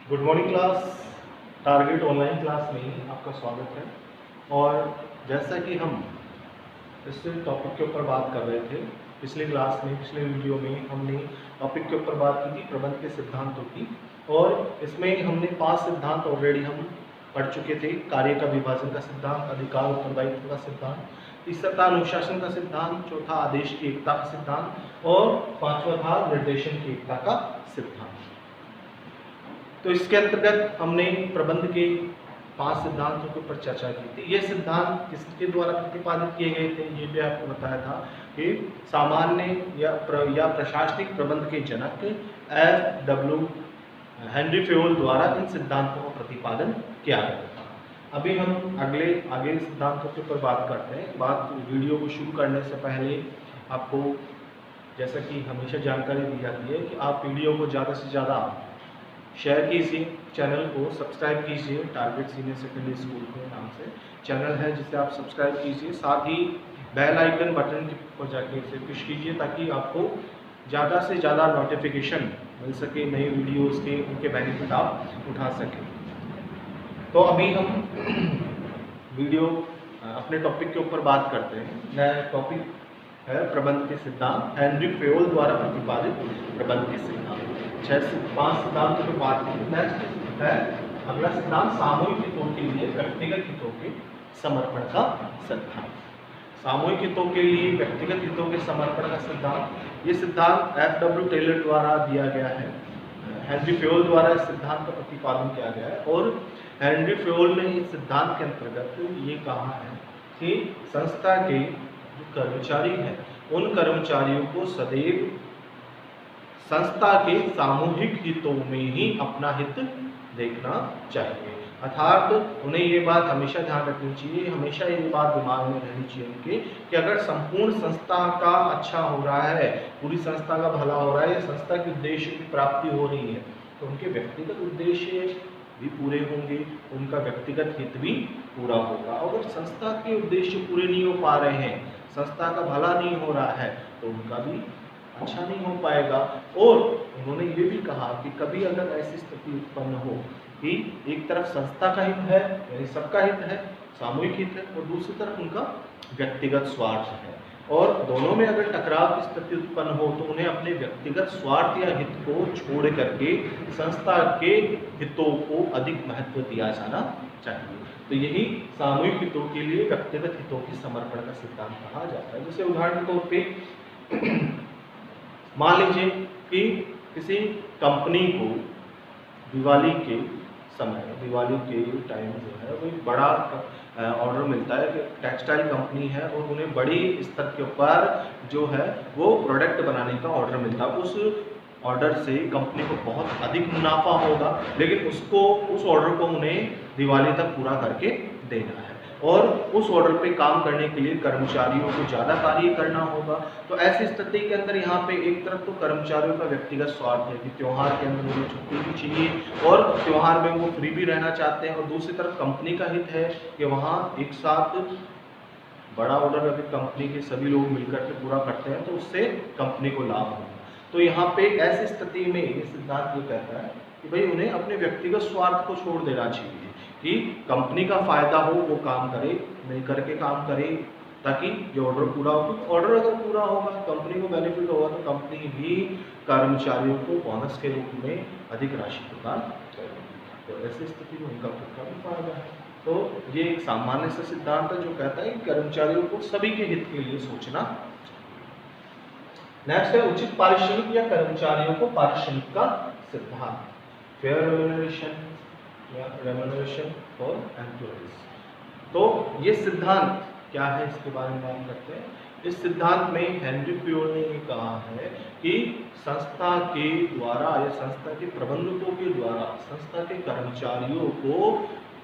Good morning class. Target online class में आपका स्वागत है। और जैसा कि हम इस टॉपिक के ऊपर बात कर रहे थे पिछले क्लास में, पिछले वीडियो में हमने टॉपिक के ऊपर बात की थी प्रबंध के सिद्धांतों की। और इसमें हमने 5 सिद्धांत ऑलरेडी हम पढ़ चुके थे। कार्य का विभाजन का सिद्धांत, अधिकार उत्तरदायित्व का सिद्धांत, तीसरा था अनुशासन का सिद्धांत, चौथा आदेश की एकता का सिद्धांत और पांचवा था निर्देशन की एकता का सिद्धांत। तो इसके अंतर्गत हमने प्रबंध के 5 सिद्धांतों के ऊपर चर्चा की थी। ये सिद्धांत किसके द्वारा प्रतिपादित किए गए थे, ये भी आपको बताया था कि सामान्य या प्रशासनिक प्रबंध के जनक F.W. हेनरी फेयोल द्वारा इन सिद्धांतों का प्रतिपादन किया गया था। अभी हम आगे सिद्धांतों के ऊपर बात करते हैं। वीडियो को शुरू करने से पहले आपको जैसा कि हमेशा जानकारी दी जाती है कि आप वीडियो को ज़्यादा से ज़्यादा शेयर कीजिए, चैनल को सब्सक्राइब कीजिए। टारगेट सीनियर सेकेंडरी स्कूल के नाम से चैनल है जिसे आप सब्सक्राइब कीजिए। साथ ही बेल आइकन बटन पर जाके इसे पुश कीजिए ताकि आपको ज़्यादा से ज़्यादा नोटिफिकेशन मिल सके नई वीडियोस के, उनके बेनिफिट आप उठा सकें। तो अभी हम वीडियो अपने टॉपिक के ऊपर बात करते हैं। नया टॉपिक है प्रबंध के सिद्धांत, हेनरी फेयोल द्वारा प्रतिपादित प्रबंध के सिद्धांत। 5 सिद्धांतों की बात की। नेक्स्ट है अगला सिद्धांत सामूहिक हितों के लिए व्यक्तिगत हितों के समर्पण का सिद्धांत। सामूहिक हितों के लिए व्यक्तिगत हितों के समर्पण का सिद्धांत, ये सिद्धांत F.W. टेलर द्वारा दिया गया है। हेनरी फेयोल द्वारा इस सिद्धांत का प्रतिपादन किया गया है। और हेनरी फेयोल ने इस सिद्धांत के अंतर्गत ये कहा है कि संस्था के जो कर्मचारी हैं उन कर्मचारियों को सदैव संस्था के सामूहिक हितों में ही अपना हित देखना चाहिए। अर्थात उन्हें ये बात हमेशा ध्यान रखनी चाहिए, हमेशा ये बात दिमाग में रहनी चाहिए उनके कि अगर संपूर्ण संस्था का अच्छा हो रहा है, पूरी संस्था का भला हो रहा है या संस्था के उद्देश्य की प्राप्ति हो रही है तो उनके व्यक्तिगत उद्देश्य भी पूरे होंगे, उनका व्यक्तिगत हित भी पूरा होगा। अगर संस्था के उद्देश्य पूरे नहीं हो पा रहे हैं, संस्था का भला नहीं हो रहा है तो उनका भी अच्छा नहीं हो पाएगा। और उन्होंने ये भी कहा कि कभी अगर ऐसी स्थिति उत्पन्न हो कि एक तरफ संस्था का हित है, यानी सबका हित है, सामूहिक हित है, और दूसरी तरफ उनका व्यक्तिगत स्वार्थ है, और दोनों में अगर टकराव की स्थिति उत्पन्न हो तो उन्हें अपने व्यक्तिगत स्वार्थ या हित को छोड़ करके संस्था के हितों को अधिक महत्व दिया जाना चाहिए। तो यही सामूहिक हितों के लिए व्यक्तिगत हितों के समर्पण का सिद्धांत कहा जाता है। जैसे उदाहरण के तौर पे मान लीजिए कि किसी कंपनी को दिवाली के टाइम जो है वो एक बड़ा ऑर्डर मिलता है कि टेक्सटाइल कंपनी है और उन्हें बड़ी स्तर के ऊपर जो है वो प्रोडक्ट बनाने का ऑर्डर मिलता है। उस ऑर्डर से कंपनी को बहुत अधिक मुनाफा होगा, लेकिन उस ऑर्डर को उन्हें दिवाली तक पूरा करके देना है और उस ऑर्डर पे काम करने के लिए कर्मचारियों को ज़्यादा कार्य करना होगा। तो ऐसी स्थिति के अंदर यहाँ पे एक तरफ तो कर्मचारियों का व्यक्तिगत स्वार्थ है कि त्यौहार के अंदर उन्हें छुट्टी भी चाहिए और त्यौहार में वो फ्री भी रहना चाहते हैं, और दूसरी तरफ कंपनी का हित है कि वहाँ एक साथ बड़ा ऑर्डर अगर कंपनी के सभी लोग मिलकर के पूरा करते हैं तो उससे कंपनी को लाभ होगा। तो यहाँ पे ऐसी स्थिति में ये सिद्धांत ये कहता है कि भाई उन्हें अपने व्यक्तिगत स्वार्थ को छोड़ देना चाहिए कि कंपनी का फायदा हो वो काम करे, मिल करके काम करे ताकि ये ऑर्डर पूरा हो। ऑर्डर अगर पूरा होगा, कंपनी को बेनिफिट होगा तो कंपनी भी कर्मचारियों को बोनस के रूप में अधिक राशि प्रदान करेगी। तो ऐसी स्थिति में उनका खुद का भी फायदा है। तो ये एक सामान्य सा सिद्धांत है जो कहता है कि कर्मचारियों को सभी के हित के लिए सोचना। नेक्स्ट है उचित पारिश्रमिक या कर्मचारियों को पारिश्रमिक का सिद्धांत, फेयर रेम्युनरेशन या रेम्युनरेशन फॉर एम्प्लॉइज। तो ये सिद्धांत क्या है इसके बारे में बात करते हैं। इस सिद्धांत में हेनरी फेयोल ने ये कहा है कि संस्था के द्वारा या संस्था के प्रबंधकों के द्वारा संस्था के कर्मचारियों को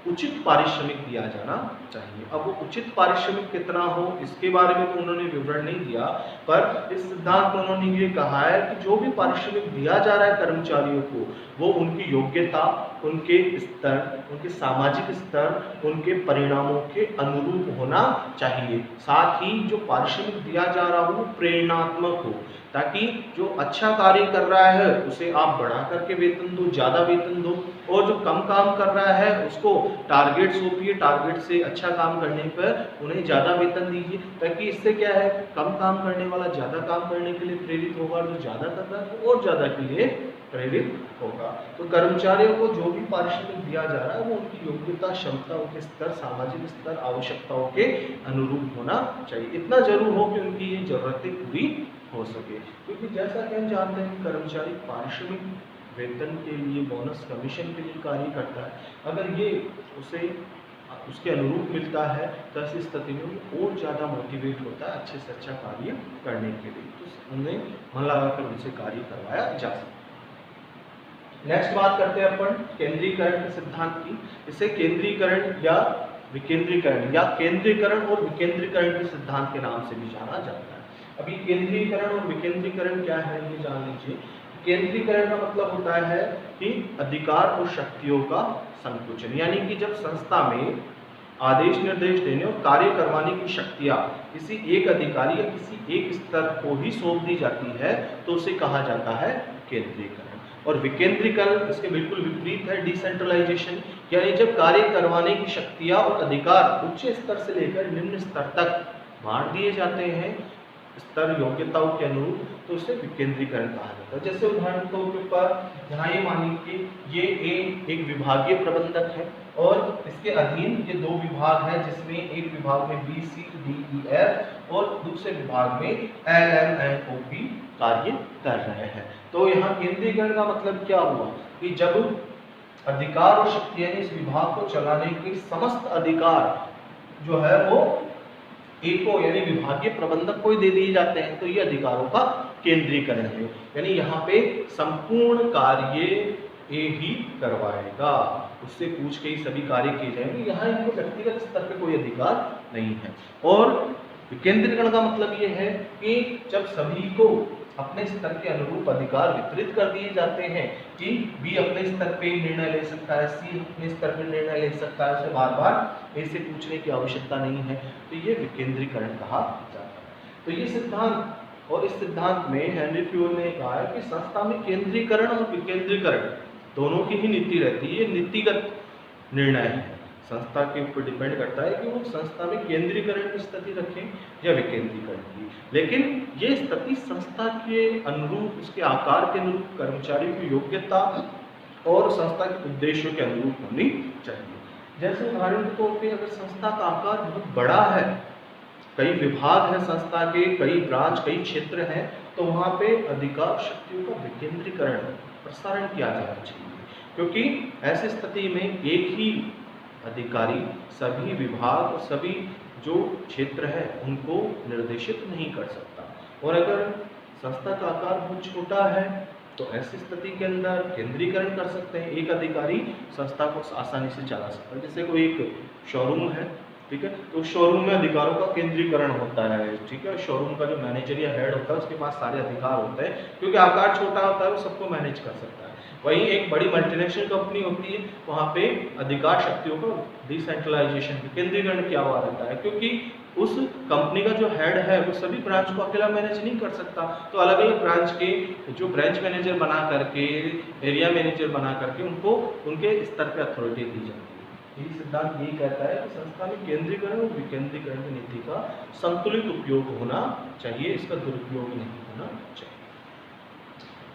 उचित पारिश्रमिक दिया जाना चाहिए। अब वो उचित पारिश्रमिक कितना हो इसके बारे में तो उन्होंने विवरण नहीं दिया, पर इस सिद्धांत में उन्होंने ये कहा है कि जो भी पारिश्रमिक दिया जा रहा है कर्मचारियों को वो उनकी योग्यता, उनके स्तर, उनके सामाजिक स्तर, उनके परिणामों के अनुरूप होना चाहिए। साथ ही जो पारिश्रमिक दिया जा रहा हो वो प्रेरणात्मक हो, ताकि जो अच्छा कार्य कर रहा है उसे आप बढ़ा करके वेतन दो, ज़्यादा वेतन दो, और जो कम काम कर रहा है उसको टारगेट सौंपिए, टारगेट से अच्छा काम करने पर उन्हें ज़्यादा वेतन दीजिए, ताकि इससे क्या है, कम काम करने वाला ज़्यादा काम करने के लिए प्रेरित होगा, और जो ज़्यादा कर रहा है और ज़्यादा के लिए प्रेरित होगा। तो कर्मचारियों को जो भी पारिश्रमिक दिया जा रहा है वो उनकी योग्यता, क्षमता, उनके स्तर, सामाजिक स्तर, आवश्यकताओं के अनुरूप होना चाहिए। इतना जरूर हो कि उनकी ये जरूरतें पूरी हो सके, क्योंकि जैसा कि हम जानते हैं कर्मचारी पारिश्रमिक, वेतन के लिए, बोनस, कमीशन के लिए कार्य करता है। अगर ये उसे उसके अनुरूप मिलता है तो ऐसी स्थिति में वो और ज़्यादा मोटिवेट होता है अच्छे से अच्छा कार्य करने के लिए, तो उन्हें मन लगाकर उनसे कार्य करवाया जा सकता है। नेक्स्ट बात करते हैं अपन केंद्रीकरण के सिद्धांत की। इसे केंद्रीकरण या विकेंद्रीकरण या केंद्रीकरण और विकेंद्रीकरण के सिद्धांत के नाम से भी जाना जाता है। अभी केंद्रीकरण और विकेंद्रीकरण क्या है ये जान लीजिए। केंद्रीकरण का मतलब होता है कि अधिकार और शक्तियों का संकुचन, यानी कि जब संस्था में आदेश निर्देश देने और कार्य करवाने की शक्तियां किसी एक अधिकारी या किसी एक स्तर को ही सौंप दी जाती है तो उसे कहा जाता है केंद्रीकरण। और विकेंद्रीकरण इसके बिल्कुल विपरीत है, डिसेंट्रलाइजेशन, यानी जब कार्य करवाने की शक्तियां और अधिकार उच्च स्तर से लेकर निम्न स्तर तक बांट दिए जाते हैं स्तर योग्यताओं के अनुरूप, तो उसे विकेंद्रीकरण कहा जाता है। जैसे उदाहरण के तौर पर यहाँ ये मानिए कि ये एक विभागीय प्रबंधक है और इसके अधीन ये दो विभाग हैं, जिसमें एक विभाग में BCDEF और दूसरे विभाग में LMNOP कार्य कर रहे हैं। तो यहाँ केंद्रीकरण का मतलब क्या हुआ कि जब अधिकार और शक्ति यानी इस विभाग को चलाने के समस्त अधिकार जो है वो एको यानी विभागीय प्रबंधक को ही दे दिए जाते हैं, तो ये अधिकारों का केंद्रीकरण है। यानी यहाँ पे संपूर्ण कार्य ये ही करवाएगा, उससे पूछ के ही सभी कार्य किए जाएंगे, यहाँ इनको व्यक्तिगत स्तर पे कोई अधिकार नहीं है। और विकेंद्रीकरण का मतलब ये है कि जब सभी को अपने स्तर के अनुरूप अधिकार वितरित कर दिए जाते हैं कि बी अपने स्तर पे निर्णय ले सकता है, सी अपने स्तर पे निर्णय ले सकता है, उसे बार बार ऐसे पूछने की आवश्यकता नहीं है, तो ये विकेंद्रीकरण कहा जाता है। तो ये सिद्धांत, और इस सिद्धांत में हेनरी फ्यूल ने कहा है कि संस्था में केंद्रीकरण और विकेंद्रीकरण दोनों की ही नीति रहती है, ये नीतिगत निर्णय है, संस्था के ऊपर डिपेंड करता है कि वो संस्था में केंद्रीकरण की स्थिति रखें या विकेंद्रीकरण की, लेकिन ये स्थिति संस्था के अनुरूप, उसके आकार के अनुरूप, कर्मचारियों की योग्यता और संस्था के उद्देश्यों के अनुरूप होनी चाहिए। जैसे उदाहरण के तौर पे अगर संस्था का आकार बहुत बड़ा है, कई विभाग हैं संस्था के, कई ब्रांच, कई क्षेत्र हैं, तो वहाँ पे अधिकार शक्तियों का विकेंद्रीकरण, प्रसारण किया जाना चाहिए, क्योंकि ऐसी स्थिति में एक ही अधिकारी सभी विभाग, सभी जो क्षेत्र है उनको निर्देशित नहीं कर सकता। और अगर संस्था का आकार बहुत छोटा है तो ऐसी स्थिति के अंदर केंद्रीकरण कर सकते हैं, एक अधिकारी संस्था को आसानी से चला सकता है। जैसे कोई एक शोरूम है, ठीक है, तो शोरूम में अधिकारों का केंद्रीकरण होता है, ठीक है, शोरूम का जो मैनेजर या हेड होता है उसके पास सारे अधिकार होते हैं, क्योंकि आकार छोटा होता है वो सबको मैनेज कर सकता है। वहीं एक बड़ी मल्टीनेशनल कंपनी होती है, वहाँ पे अधिकार शक्तियों को डिसेंट्रलाइजेशन, केंद्रीकरण किया हुआ रहता है, क्योंकि उस कंपनी का जो हेड है वो सभी ब्रांच को अकेला मैनेज नहीं कर सकता, तो अलग अलग ब्रांच के जो ब्रांच मैनेजर बना करके, एरिया मैनेजर बना करके उनको उनके स्तर पर अथॉरिटी दी जाती है। यही सिद्धांत यही कहता है कि संस्था में केंद्रीकरण और विकेंद्रीकरण की नीति का संतुलित उपयोग होना चाहिए, इसका दुरुपयोग नहीं होना चाहिए।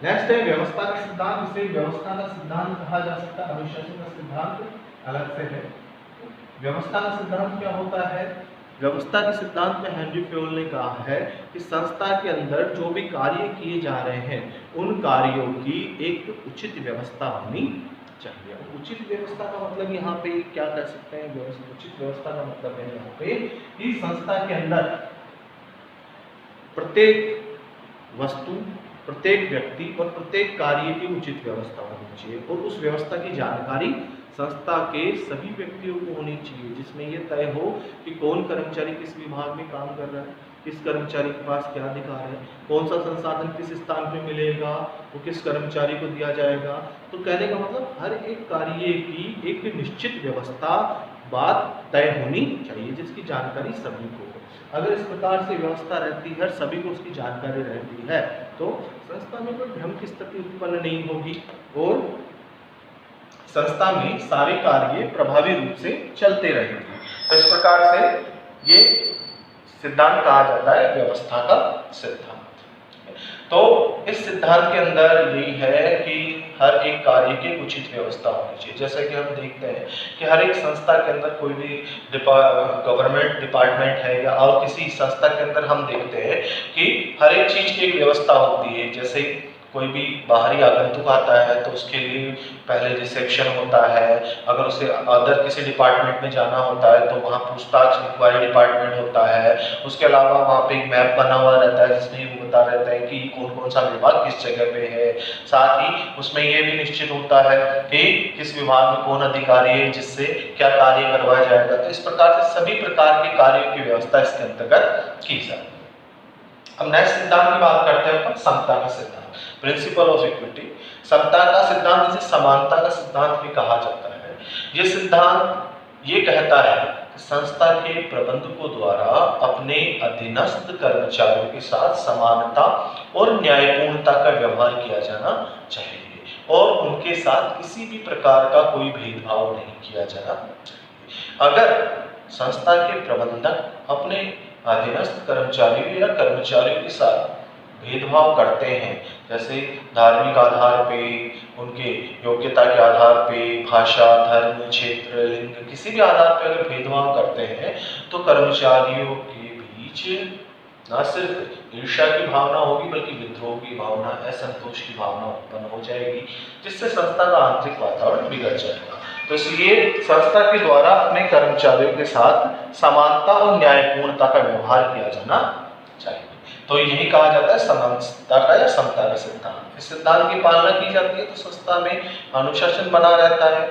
नेक्स्ट है व्यवस्था का सिद्धांत। इसे व्यवस्था का सिद्धांत कहा जा सकता है, अनुशासन का सिद्धांत अलग से है। व्यवस्था का सिद्धांत क्या होता है? व्यवस्था के सिद्धांत में हेनरी फ्यूल ने कहा है कि संस्था के अंदर जो भी कार्य किए जा रहे हैं उन कार्यों की एक उचित व्यवस्था होनी चाहिए। उचित व्यवस्था का मतलब यहाँ पे क्या कर सकते हैं? उचित व्यवस्था का मतलब है यहाँ पे कि संस्था के अंदर प्रत्येक वस्तु, प्रत्येक व्यक्ति और प्रत्येक कार्य की उचित व्यवस्था होनी चाहिए, और उस व्यवस्था की जानकारी संस्था के सभी व्यक्तियों को होनी चाहिए, जिसमें यह तय हो कि कौन कर्मचारी किस विभाग में काम कर रहा है, किस कर्मचारी के पास क्या अधिकार है, कौन सा संसाधन किस स्थान पे मिलेगा, वो किस कर्मचारी को दिया जाएगा। तो कहने का मतलब हर एक कार्य की एक निश्चित व्यवस्था बात तय होनी चाहिए, जिसकी जानकारी सभी को हो। अगर इस प्रकार से व्यवस्था रहती है, सभी को उसकी जानकारी रहती है, तो संस्था में कोई भ्रम की स्थिति उत्पन्न नहीं होगी और संस्था में सारे कार्य प्रभावी रूप से चलते रहेंगे। तो इस प्रकार से ये सिद्धांत कहा जाता है व्यवस्था का सिद्धांत। तो इस सिद्धांत के अंदर यही है कि हर एक कार्य की उचित व्यवस्था होनी चाहिए। जैसे कि हम देखते हैं कि हर एक संस्था के अंदर कोई भी गवर्नमेंट डिपार्टमेंट है या और किसी संस्था के अंदर हम देखते हैं कि हर एक चीज की एक व्यवस्था होती है। जैसे कोई भी बाहरी आगंतुक आता है तो उसके लिए पहले रिसेप्शन होता है, अगर उसे अदर किसी डिपार्टमेंट में जाना होता है तो वहाँ पूछताछ इंक्वायरी डिपार्टमेंट होता है। उसके अलावा वहाँ पे एक मैप बना हुआ रहता है जिसमें वो बता रहता है कि कौन कौन सा विभाग किस जगह पे है। साथ ही उसमें ये भी निश्चित होता है कि किस विभाग में कौन अधिकारी है जिससे क्या कार्य करवाया जाएगा। तो इस प्रकार से सभी प्रकार के कार्यों की व्यवस्था इसके अंतर्गत की जाती है। अब नेक्स्ट सिद्धांत की बात करते हैं अपन समता का सिद्धांत, प्रिंसिपल ऑफ इक्विटी। समता का सिद्धांत जिसे समानता का सिद्धांत भी कहा जाता है। ये सिद्धांत ये कहता है कि संस्था के प्रबंधकों द्वारा अपने अधीनस्थ कर्मचारियों के साथ समानता और न्यायपूर्णता का व्यवहार किया जाना चाहिए और उनके साथ किसी भी प्रकार का कोई भेदभाव नहीं किया जाना चाहिए। अगर संस्था के प्रबंधक अपने अधीनस्थ कर्मचारियों या कर्मचारियों के साथ भेदभाव करते हैं, जैसे धार्मिक आधार पे, उनके योग्यता के आधार पे, भाषा, धर्म, क्षेत्र, लिंग, किसी भी आधार पे अगर भेदभाव करते हैं तो कर्मचारियों के बीच न सिर्फ ईर्ष्या की भावना होगी बल्कि विद्रोह की भावना, असंतोष की भावना उत्पन्न हो जाएगी, जिससे संस्था का आंतरिक वातावरण बिगड़ जाएगा। तो इसलिए संस्था के द्वारा अपने कर्मचारियों के साथ समानता और न्यायपूर्णता का व्यवहार किया जाना चाहिए। तो यही कहा जाता है समानता का या समता का सिद्धांत। इस सिद्धांत की पालना की जाती है तो संस्था में अनुशासन बना रहता है,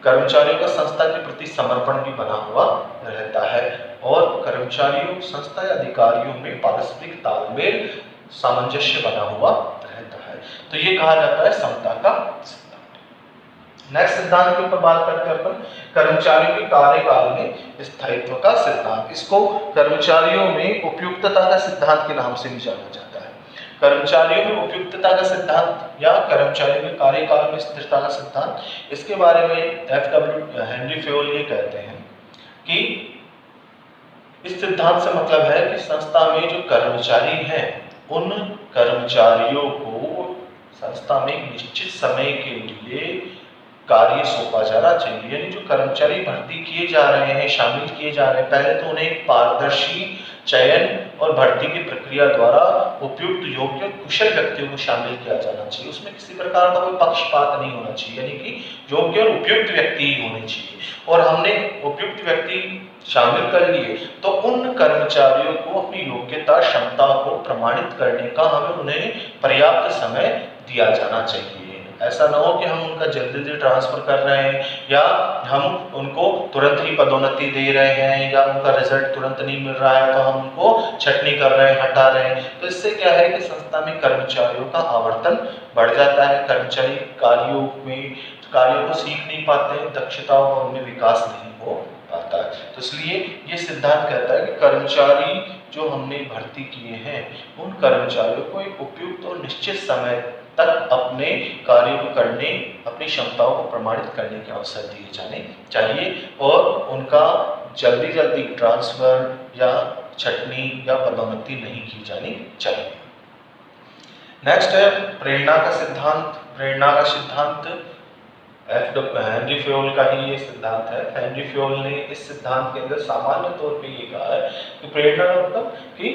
कर्मचारियों का संस्था के प्रति समर्पण भी बना हुआ रहता है और कर्मचारियों, संस्था या अधिकारियों में पारस्परिक तालमेल, सामंजस्य बना हुआ रहता है। तो ये कहा जाता है समता का सिद्धांत। नेक्स्ट सिद्धांत के ऊपर बात करते हैं अपन कर्मचारियों के कार्यकाल में स्थायित्व का सिद्धांत। इसको कर्मचारियों में उपयुक्तता का सिद्धांत के नाम से भी जाना जाता है। कर्मचारियों में उपयुक्तता का सिद्धांत या कर्मचारियों के कार्यकाल में स्थिरता का सिद्धांत, इसके बारे में एफ.डब्ल्यू. हेनरी फेयोल ये कहते हैं कि इस सिद्धांत से मतलब है कि संस्था में जो कर्मचारी हैं उन कर्मचारियों को संस्था में एक निश्चित समय के लिए कार्य सौंपा जाना चाहिए। यानी जो कर्मचारी भर्ती किए जा रहे हैं, शामिल किए जा रहे हैं, पहले तो उन्हें पारदर्शी चयन और भर्ती की प्रक्रिया द्वारा उपयुक्त, योग्य, कुशल व्यक्तियों को शामिल किया जाना चाहिए। उसमें किसी प्रकार का कोई पक्षपात नहीं होना चाहिए, यानी कि योग्य और उपयुक्त व्यक्ति ही होने चाहिए। और हमने उपयुक्त व्यक्ति शामिल कर लिए तो उन कर्मचारियों को अपनी योग्यता, क्षमता को प्रमाणित करने का हमें उन्हें पर्याप्त समय दिया जाना चाहिए। ऐसा ना हो कि हम उनका जल्दी जल्दी ट्रांसफर कर रहे हैं या हम उनको तुरंत ही पदोन्नति दे रहे हैं या उनका रिजल्ट तुरंत नहीं मिल रहा है तो हम उनको छटनी कर रहे हैं, हटा रहे हैं। तो इससे क्या है कि संस्था में कर्मचारियों का आवर्तन बढ़ जाता है, कर्मचारी कार्यों को सीख नहीं पाते हैं, दक्षताओं का उनमें विकास नहीं हो पाता है। तो इसलिए ये सिद्धांत कहता है कि कर्मचारी जो हमने भर्ती किए हैं उन कर्मचारियों को एक उपयुक्त और निश्चित समय तक अपने कार्य को करने, अपनी क्षमताओं को प्रमाणित करने के अवसर दिए जाने चाहिए और उनका जल्दी जल्दी ट्रांसफर या छटनी या पदोन्नति नहीं की जानी चाहिए। नेक्स्ट है प्रेरणा का सिद्धांत। प्रेरणा का सिद्धांत हेनरी फेयोल का ही ये सिद्धांत है। हेनरी फेयोल ने इस सिद्धांत के अंदर सामान्य तौर पे ये कहा है कि प्रेरणा मतलब कि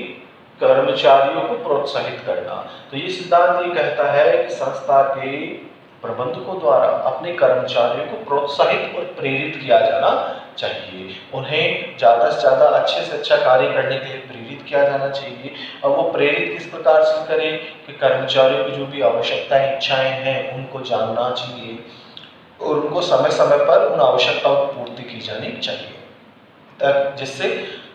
कर्मचारियों को प्रोत्साहित करना। तो ये सिद्धांत ये कहता है कि संस्था के प्रबंधकों द्वारा अपने कर्मचारियों को प्रोत्साहित और प्रेरित किया जाना चाहिए। उन्हें ज़्यादा से ज़्यादा अच्छे से अच्छा कार्य करने के लिए प्रेरित किया जाना चाहिए। और वो प्रेरित किस प्रकार से करें कि कर्मचारियों की जो भी आवश्यकताएं, इच्छाएं हैं उनको जानना चाहिए और उनको समय समय पर उन आवश्यकताओं की पूर्ति की जानी चाहिए, जिससे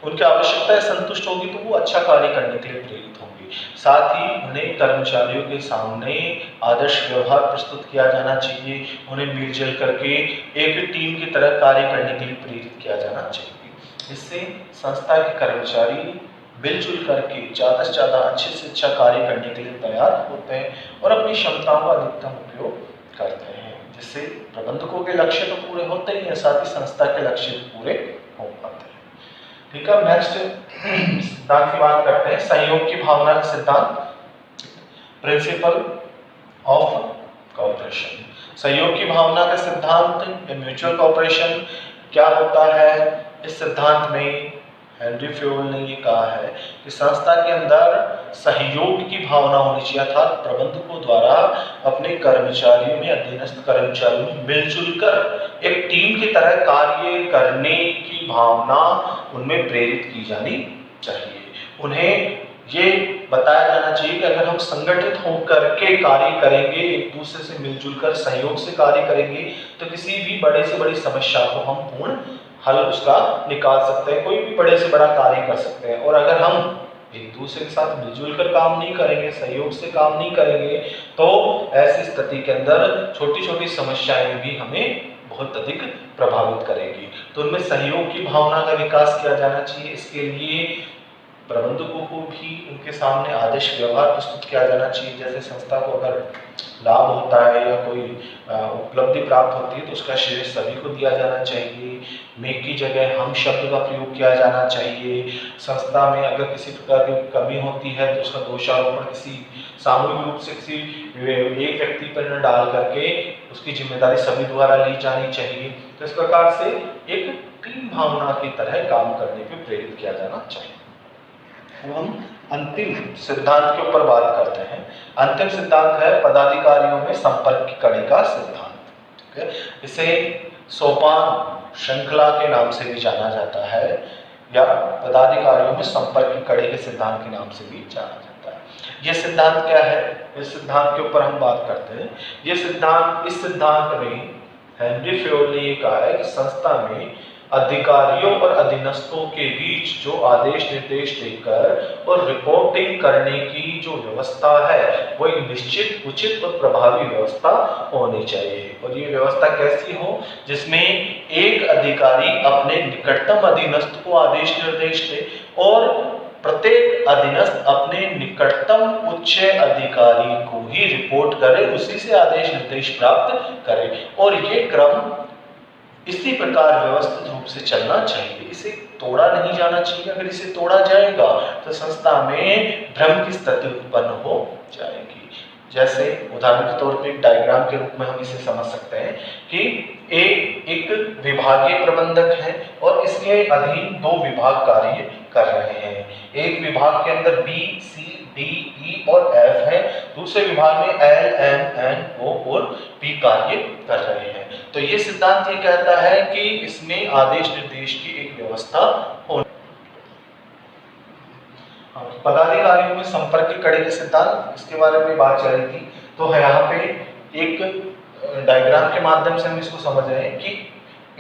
उनकी आवश्यकताएं संतुष्ट होगी तो वो अच्छा कार्य करने के लिए प्रेरित होंगे। साथ ही उन्हें कर्मचारियों के सामने आदर्श व्यवहार प्रस्तुत किया जाना चाहिए। उन्हें मिलजुल करके एक टीम की तरह कार्य करने के लिए प्रेरित किया जाना चाहिए। इससे संस्था के कर्मचारी मिलजुल करके ज़्यादा से ज़्यादा अच्छे से अच्छा कार्य करने के लिए तैयार होते हैं और अपनी क्षमताओं का अधिकतम उपयोग करते हैं, जिससे प्रबंधकों के लक्ष्य तो पूरे होते ही हैं, साथ ही संस्था के लक्ष्य पूरे हो पाते हैं। ठीक है, नेक्स्ट सिद्धांत की बात करते हैं, सहयोग की भावना का सिद्धांत, प्रिंसिपल ऑफ कोऑपरेशन। सहयोग की भावना का सिद्धांत या म्यूचुअल कोऑपरेशन क्या होता है? इस सिद्धांत में हेनरी फ्योल ने ये कहा है कि संस्था के अंदर सहयोग की भावना होनी चाहिए, अर्थात प्रबंधकों द्वारा अपने कर्मचारियों में, अधीनस्थ कर्मचारियों में मिलजुल कर एक टीम की तरह कार्य करने की भावना उनमें प्रेरित की जानी चाहिए। उन्हें ये बताया जाना चाहिए कि अगर हम संगठित होकर के कार्य करेंगे, एक दूसरे से मिलजुल कर सहयोग से कार्य करेंगे, तो किसी भी बड़े से बड़ी समस्या को हम पूर्ण हल उसका निकाल सकते हैं, कोई भी बड़े से बड़ा कार्य कर सकते हैं। और अगर हम एक दूसरे के साथ मिलजुल कर काम नहीं करेंगे, सहयोग से काम नहीं करेंगे, तो ऐसी स्थिति के अंदर छोटी छोटी समस्याएं भी हमें बहुत अधिक प्रभावित करेगी। तो उनमें सहयोग की भावना का विकास किया जाना चाहिए। इसके लिए प्रबंधकों को भी उनके सामने आदर्श व्यवहार प्रस्तुत किया जाना चाहिए। जैसे संस्था को अगर लाभ होता है या कोई उपलब्धि प्राप्त होती है तो उसका श्रेय सभी को दिया जाना चाहिए। मैं की जगह हम शब्द का प्रयोग किया जाना चाहिए। संस्था में अगर किसी प्रकार की कमी होती है तो उसका दोषारोपण किसी सामूहिक रूप से किसी एक व्यक्ति पर न डाल करके उसकी जिम्मेदारी सभी द्वारा ली जानी चाहिए। तो इस प्रकार से एक टीम भावना की तरह काम करने पर प्रेरित किया जाना चाहिए। अब हम अंतिम सिद्धांत के ऊपर बात करते हैं। अंतिम सिद्धांत है पदाधिकारियों में संपर्क की कड़ी का सिद्धांत। ठीक है, इसे सोपान श्रृंखला के नाम से भी जाना जाता है या पदाधिकारियों में संपर्क की कड़ी के सिद्धांत के नाम से भी जाना जाता है। यह सिद्धांत क्या है? इस सिद्धांत के ऊपर हम बात करते हैं। इस सिद्धांत में हेनरी फ्योल ने यह कहा है कि संस्था में अधिकारियों और अधीनस्थों के बीच जो आदेश निर्देश देकर और रिपोर्टिंग करने की जो व्यवस्था है वो एक निश्चित, उचित और प्रभावी व्यवस्था होनी चाहिए। और ये व्यवस्था कैसी हो? जिसमें एक अधिकारी अपने निकटतम अधीनस्थ को आदेश निर्देश दे और प्रत्येक अधीनस्थ अपने निकटतम उच्च अधिकारी को ही रिपोर्ट करे, उसी से आदेश निर्देश प्राप्त करे। और ये क्रम इसी प्रकार व्यवस्थित रूप से चलना चाहिए, इसे तोड़ा नहीं जाना चाहिए। अगर इसे तोड़ा जाएगा तो संस्था में भ्रम की स्थिति उत्पन्न हो जाएगी। जैसे उदाहरण के तौर पे एक डायग्राम के रूप में हम इसे समझ सकते हैं कि एक विभागीय प्रबंधक है और इसके अधीन दो विभाग कार्य कर रहे हैं। एक विभाग के अंदर बी, सी, डी, ई और एफ है, दूसरे विभाग में एल, एम, एन, ओ और पी कार्य कर रहे हैं। तो ये सिद्धांत ये कहता है कि इसमें आदेश निर्देश की एक व्यवस्था होनी। पदाधिकारियों में संपर्क की कड़ी के सिद्धांत, इसके बारे में बात चल रही थी। तो यहाँ पे एक डायग्राम के माध्यम से हम इसको समझ रहे हैं कि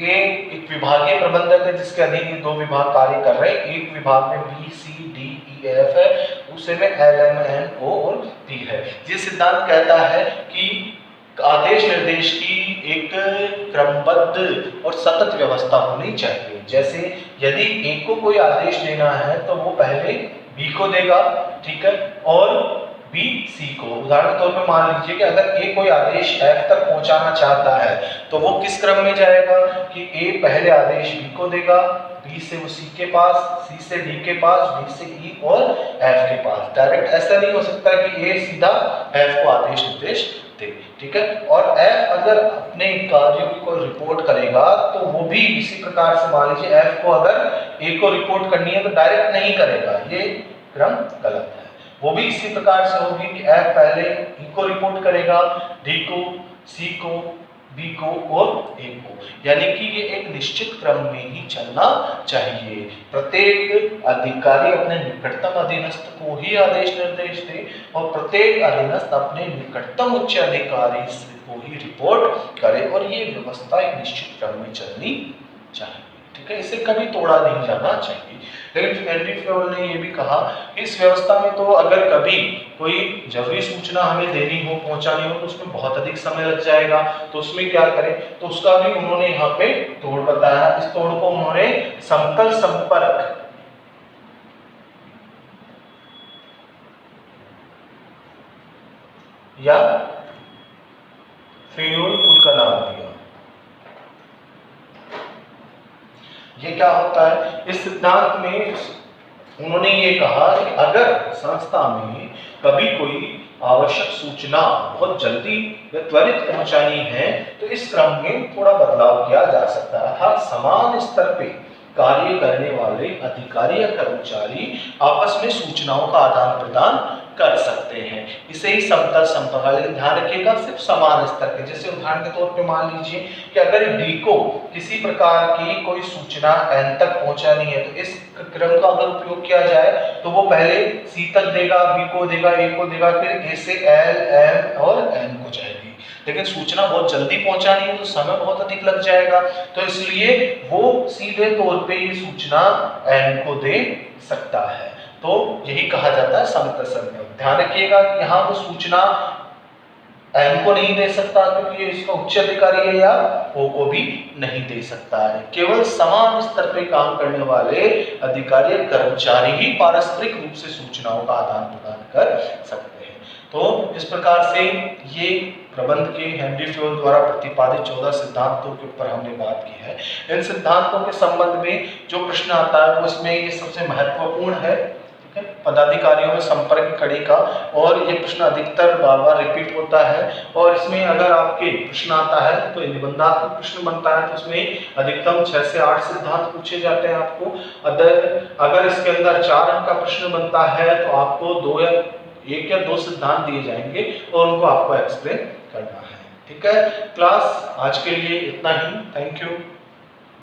एक विभागीय प्रबंधक है जिसके अधीन दो विभाग कार्य कर रहे हैं। एक विभाग में बी, सी, डी, ई, एफ है, दूसरे में एल, एम, एन, ओ और पी है। ये सिद्धांत कहता है कि आदेश निर्देश की एक क्रमबद्ध और सतत व्यवस्था होनी चाहिए। जैसे यदि ए को कोई आदेश देना है तो वो पहले बी को देगा, ठीक है, और बी सी को। उदाहरण के तौर पे मान लीजिए कि अगर ए कोई आदेश एफ तक पहुंचाना चाहता है तो वो किस क्रम में जाएगा कि ए पहले आदेश बी को देगा, बी से वो सी के पास, सी से डी के पास, डी से ई और एफ के पास। डायरेक्ट ऐसा नहीं हो सकता कि ए सीधा एफ को आदेश निर्देश दे, ठीक है। और एफ अगर अपने कार्यों को रिपोर्ट करेगा तो वो भी इसी प्रकार से, मान लीजिए एफ को अगर ए को रिपोर्ट करनी है तो डायरेक्ट नहीं करेगा, ये क्रम गलत है। वो भी इसी प्रकार से होगी कि एफ पहले ई को रिपोर्ट करेगा, डी को, सी को, बी को और ए को, यानी कि ये एक निश्चित क्रम में ही चलना चाहिए। प्रत्येक अधिकारी अपने निकटतम अधीनस्थ को ही आदेश निर्देश दे और प्रत्येक अधीनस्थ अपने निकटतम उच्च अधिकारी को ही रिपोर्ट करे और ये व्यवस्था एक निश्चित क्रम में चलनी चाहिए, ठीक है। इसे कभी तोड़ा नहीं जाना चाहिए। लेकिन हेनरी फ्योल ने ये भी कहा कि इस व्यवस्था में तो अगर कभी कोई जरूरी सूचना हमें देनी हो, पहुंचानी हो, तो उसमें बहुत अधिक समय लग जाएगा, तो उसमें क्या करें, तो उसका भी उन्होंने यहाँ पे तोड़ बताया। इस तोड़ को उन्होंने समतल संपर्क या फ्यूल पुल का नाम दिया। ये क्या होता है, इस सिद्धांत में उन्होंने ये कहा कि अगर संस्था में कभी कोई आवश्यक सूचना बहुत जल्दी या त्वरित पहुंचानी है तो इस क्रम में थोड़ा बदलाव किया जा सकता है, अर्थात समान स्तर पे कार्य करने वाले अधिकारी या कर्मचारी आपस में सूचनाओं का आदान प्रदान कर सकते हैं। इसे ही समतल संपर्क, लेकिन ध्यान रखिएगा सिर्फ समान स्तर के। जैसे उदाहरण के तौर पे मान लीजिए कि अगर डी को किसी प्रकार की कोई सूचना एन तक पहुंचानी है तो इस क्रम का अगर उपयोग किया जाए तो वो पहले सी तक देगा, बी को देगा, ए को देगा, फिर ए से एल, एम और एन को जाएगी। लेकिन सूचना बहुत जल्दी पहुंचानी है तो समय बहुत अधिक लग जाएगा, तो इसलिए वो सीधे तौर पे ये सूचना एन को दे सकता है। तो यही कहा जाता है समतल संपर्क। ध्यान रखिएगा कि यहाँ वो सूचना एन को नहीं दे सकता क्योंकि ये इसका उच्च अधिकारी है, या ओ को भी नहीं दे सकता है। केवल समान स्तर पे काम करने वाले अधिकारी या कर्मचारी ही पारस्परिक रूप से सूचनाओं का आदान प्रदान कर सकते हैं। तो इस प्रकार से ये प्रबंध के हेनरी फ्यूल द्वारा प्रतिपादित 14 सिद्धांतों के ऊपर हमने बात की है। इन सिद्धांतों के संबंध में जो प्रश्न आता है वो इसमें ये सबसे महत्वपूर्ण है, पदाधिकारियों में संपर्क की कड़ी का, और ये प्रश्न अधिकतर बार बार रिपीट होता है। और इसमें अगर आपके प्रश्न आता है तो निबंधात्मक प्रश्न बनता है तो उसमें अधिकतम 6 से 8 सिद्धांत पूछे जाते हैं आपको। अगर इसके अंदर 4 अंक का प्रश्न बनता है तो आपको 1 या 2 सिद्धांत दिए जाएंगे और उनको आपको एक्सप्लेन करना है। ठीक है, क्लास आज के लिए इतना ही। Thank you.